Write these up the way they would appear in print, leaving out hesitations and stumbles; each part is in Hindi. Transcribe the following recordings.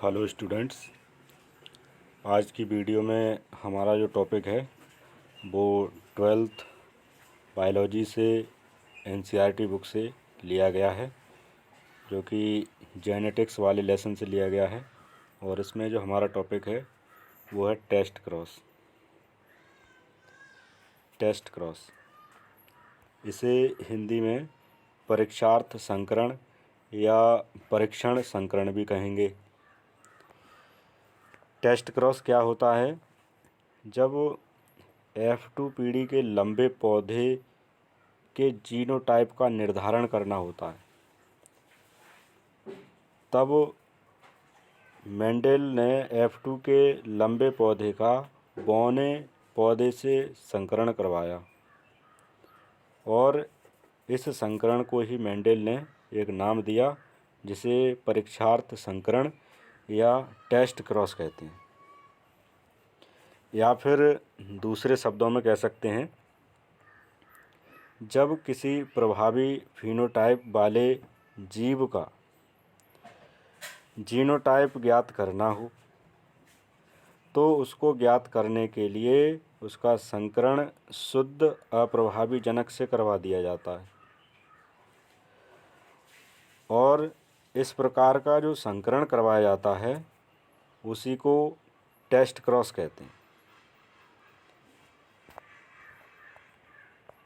हेलो स्टूडेंट्स, आज की वीडियो में हमारा जो टॉपिक है वो 12th बायोलॉजी से एनसीईआरटी बुक से लिया गया है, जो कि जेनेटिक्स वाले लेसन से लिया गया है। और इसमें जो हमारा टॉपिक है वो है टेस्ट क्रॉस। इसे हिंदी में परीक्षार्थ संकरण या परीक्षण संकरण भी कहेंगे। टेस्ट क्रॉस क्या होता है? जब F2 पीढ़ी के लंबे पौधे के जीनोटाइप का निर्धारण करना होता है, तब मेंडेल ने F2 के लंबे पौधे का बौने पौधे से संकरण करवाया और इस संकरण को ही मेंडेल ने एक नाम दिया, जिसे परीक्षार्थ संकरण या टेस्ट क्रॉस कहते हैं। या फिर दूसरे शब्दों में कह सकते हैं, जब किसी प्रभावी फिनोटाइप वाले जीव का जीनोटाइप ज्ञात करना हो तो उसको ज्ञात करने के लिए उसका संकरण शुद्ध अप्रभावी जनक से करवा दिया जाता है। और इस प्रकार का जो संकरण करवाया जाता है उसी को टेस्ट क्रॉस कहते हैं।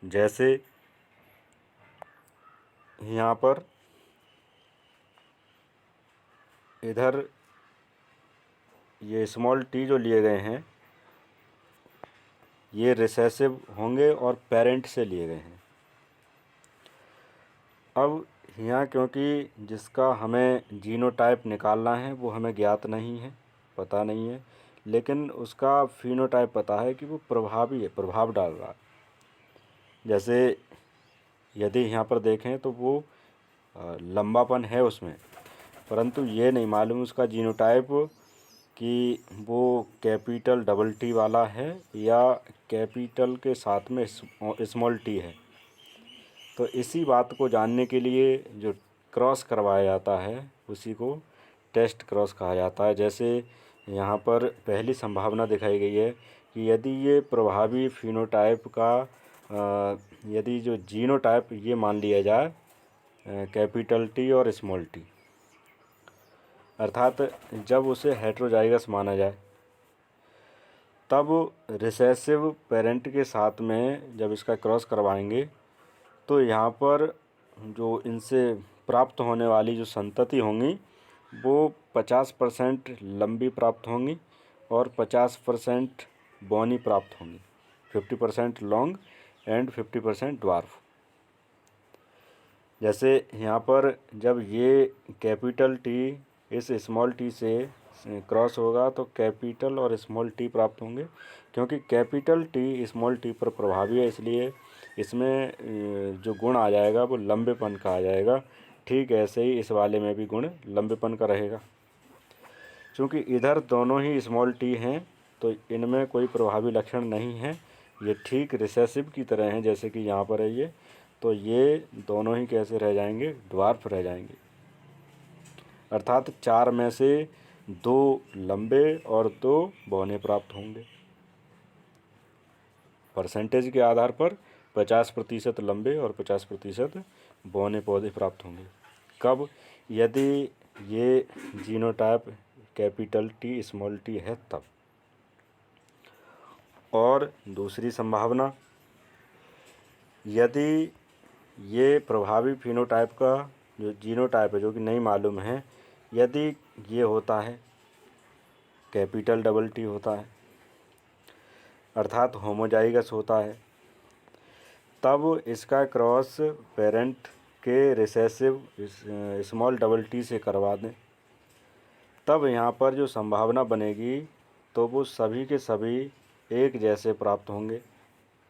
जैसे यहाँ पर इधर ये स्मॉल टी जो लिए गए हैं ये रिसेसिव होंगे और पेरेंट से लिए गए हैं। अब यहाँ क्योंकि जिसका हमें जीनोटाइप निकालना है वो हमें ज्ञात नहीं है, पता नहीं है, लेकिन उसका फिनोटाइप पता है कि वो प्रभावी है, प्रभाव डाल रहा है। जैसे यदि यहाँ पर देखें तो वो लंबापन है उसमें, परंतु ये नहीं मालूम उसका जीनोटाइप कि वो कैपिटल डबल टी वाला है या कैपिटल के साथ में स्मॉल टी है। तो इसी बात को जानने के लिए जो क्रॉस करवाया जाता है उसी को टेस्ट क्रॉस कहा जाता है। जैसे यहाँ पर पहली संभावना दिखाई गई है कि यदि ये प्रभावी फिनोटाइप का यदि जो जीनोटाइप ये मान लिया जाए कैपिटल टी और स्मॉल टी, अर्थात जब उसे हेटेरोजाइगस माना जाए, तब रिसेसिव पेरेंट के साथ में जब इसका क्रॉस करवाएंगे तो यहाँ पर जो इनसे प्राप्त होने वाली जो संतति होंगी वो 50% लंबी प्राप्त होंगी और 50% बौनी प्राप्त होंगी, 50% लॉन्ग एंड 50% ड्वार्फ। जैसे यहाँ पर जब ये कैपिटल टी इस स्मॉल टी से क्रॉस होगा तो कैपिटल और स्मॉल टी प्राप्त होंगे। क्योंकि कैपिटल टी स्मॉल टी पर प्रभावी है, इसलिए इसमें जो गुण आ जाएगा वो लंबेपन का आ जाएगा। ठीक ऐसे ही इस वाले में भी गुण लंबेपन का रहेगा। क्योंकि इधर दोनों ही स्मॉल टी हैं तो इनमें कोई प्रभावी लक्षण नहीं है, ये ठीक रिसेसिव की तरह हैं जैसे कि यहाँ पर है ये। तो ये दोनों ही कैसे रह जाएंगे? ड्वार्फ रह जाएंगे। अर्थात 4 में से 2 लंबे और 2 बौने प्राप्त होंगे। परसेंटेज के आधार पर 50% लंबे और 50% बौने पौधे प्राप्त होंगे। कब? यदि ये genotype capital T small T है तब। और दूसरी संभावना, यदि ये प्रभावी फिनोटाइप का जो जीनोटाइप है जो कि नहीं मालूम है, यदि ये होता है कैपिटल डबल टी होता है अर्थात होमोजाइगस होता है, तब इसका क्रॉस पेरेंट के रिसेसिव स्मॉल डबल टी से करवा दें, तब यहाँ पर जो संभावना बनेगी तो वो सभी के सभी एक जैसे प्राप्त होंगे।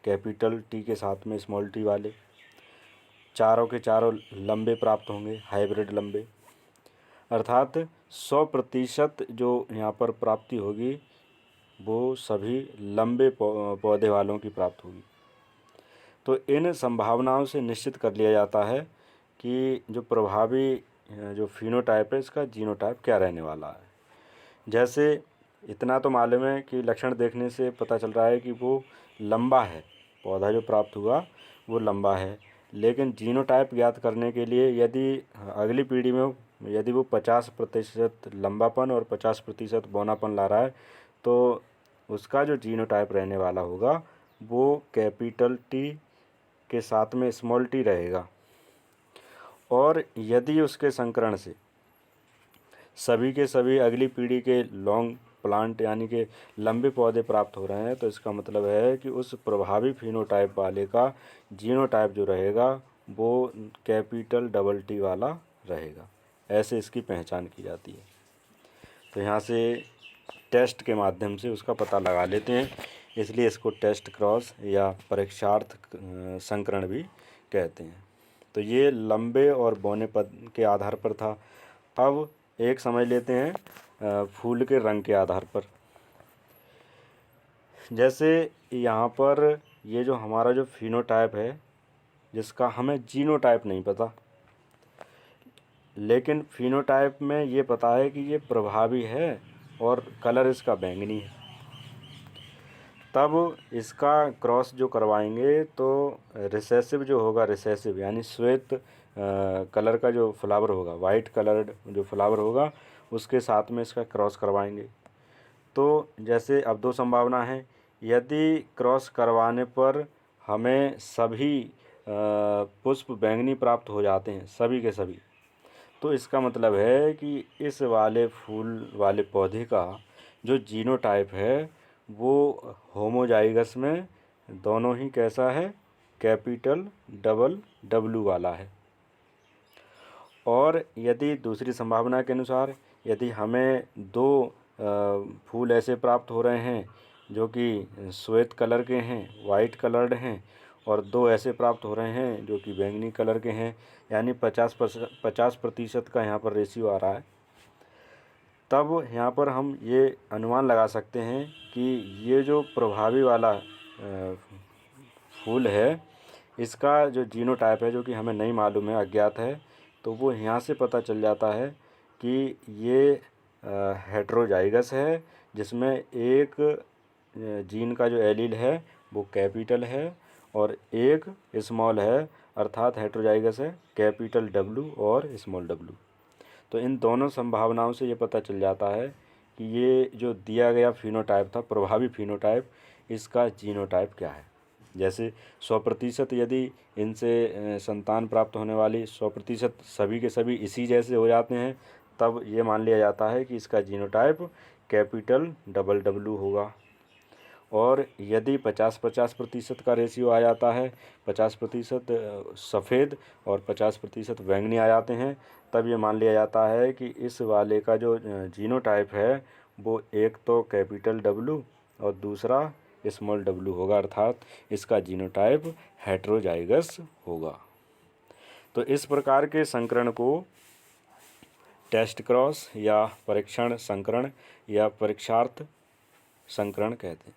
कैपिटल टी के साथ में स्मॉल टी वाले चारों के चारों लंबे प्राप्त होंगे, हाइब्रिड लंबे। अर्थात 100% जो यहाँ पर प्राप्ति होगी वो सभी लंबे पौधे वालों की प्राप्त होगी। तो इन संभावनाओं से निश्चित कर लिया जाता है कि जो प्रभावी जो फिनोटाइप है इसका जीनोटाइप क्या रहने वाला है। जैसे इतना तो मालूम है कि लक्षण देखने से पता चल रहा है कि वो लंबा है, पौधा जो प्राप्त हुआ वो लंबा है। लेकिन जीनोटाइप ज्ञात करने के लिए यदि अगली पीढ़ी में यदि वो 50% लंबापन और 50% बौनापन ला रहा है, तो उसका जो जीनोटाइप रहने वाला होगा वो कैपिटल टी के साथ में स्मॉल टी रहेगा। और यदि उसके संकरण से सभी के सभी अगली पीढ़ी के लॉन्ग प्लांट यानी कि लंबे पौधे प्राप्त हो रहे हैं, तो इसका मतलब है कि उस प्रभावी फिनोटाइप वाले का जीनोटाइप जो रहेगा वो कैपिटल डबल टी वाला रहेगा। ऐसे इसकी पहचान की जाती है। तो यहाँ से टेस्ट के माध्यम से उसका पता लगा लेते हैं, इसलिए इसको टेस्ट क्रॉस या परीक्षार्थ संकरण भी कहते हैं। तो ये लंबे और बौने पद के आधार पर था। अब एक समझ लेते हैं फूल के रंग के आधार पर। जैसे यहाँ पर ये जो हमारा जो फिनोटाइप है, जिसका हमें जीनोटाइप नहीं पता, लेकिन फिनोटाइप में ये पता है कि ये प्रभावी है और कलर इसका बैंगनी है। तब इसका क्रॉस जो करवाएंगे तो रिसेसिव जो होगा, रिसेसिव यानी श्वेत कलर का जो फ्लावर होगा, वाइट कलर्ड जो फ्लावर होगा, उसके साथ में इसका क्रॉस करवाएंगे। तो जैसे अब दो संभावना है, यदि क्रॉस करवाने पर हमें सभी पुष्प बैंगनी प्राप्त हो जाते हैं, सभी के सभी, तो इसका मतलब है कि इस वाले फूल वाले पौधे का जो जीनोटाइप है वो होमोजाइगस में दोनों ही कैसा है, कैपिटल डबल डब्ल्यू वाला है। और यदि दूसरी संभावना के अनुसार यदि हमें दो फूल ऐसे प्राप्त हो रहे हैं जो कि श्वेत कलर के हैं, वाइट कलर्ड हैं, और दो ऐसे प्राप्त हो रहे हैं जो कि बैंगनी कलर के हैं, यानी 50% का यहाँ पर रेशियो आ रहा है, तब यहाँ पर हम ये अनुमान लगा सकते हैं कि ये जो प्रभावी वाला फूल है, इसका जो जीनोटाइप है जो कि हमें नहीं मालूम है, अज्ञात है, तो वो यहाँ से पता चल जाता है कि ये हेट्रोजाइगस है, जिसमें एक जीन का जो एलील है वो कैपिटल है और एक स्मॉल है, अर्थात हेट्रोजाइगस है कैपिटल डब्ल्यू और स्मॉल डब्ल्यू। तो इन दोनों संभावनाओं से ये पता चल जाता है कि ये जो दिया गया फिनोटाइप था, प्रभावी फिनोटाइप, इसका जीनोटाइप क्या है। जैसे 100% यदि इनसे संतान प्राप्त होने वाली 100% सभी के सभी इसी जैसे हो जाते हैं, तब ये मान लिया जाता है कि इसका जीनोटाइप कैपिटल डबल डब्ल्यू होगा। और यदि 50-50% का रेशियो आ जाता है, 50% सफ़ेद और 50% बैंगनी आ जाते हैं, तब ये मान लिया जाता है कि इस वाले का जो जीनोटाइप है वो एक तो कैपिटल डब्ल्यू और दूसरा स्मॉल डब्ल्यू होगा, अर्थात इसका जीनोटाइप हेट्रोजाइगस होगा। तो इस प्रकार के संकरण को टेस्ट क्रॉस या परीक्षण संकरण या परीक्षार्थ संकरण कहते हैं।